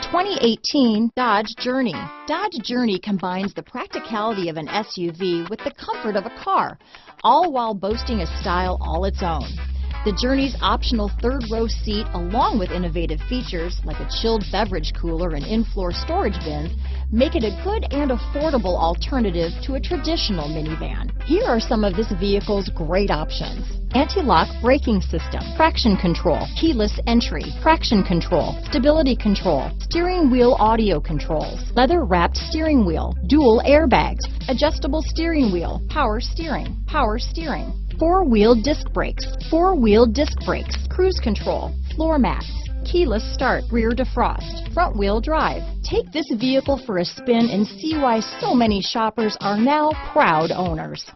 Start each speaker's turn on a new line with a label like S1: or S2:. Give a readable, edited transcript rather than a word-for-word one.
S1: 2018 Dodge Journey. Dodge Journey combines the practicality of an SUV with the comfort of a car, all while boasting a style all its own. The Journey's optional third-row seat, along with innovative features like a chilled beverage cooler and in-floor storage bins, make it a good and affordable alternative to a traditional minivan. Here are some of this vehicle's great options: anti-lock braking system, traction control, keyless entry, traction control, stability control, steering wheel audio controls, leather-wrapped steering wheel, dual airbags, adjustable steering wheel, power steering, four-wheel disc brakes, cruise control, floor mats, keyless start, rear defrost, front-wheel drive. Take this vehicle for a spin and see why so many shoppers are now proud owners.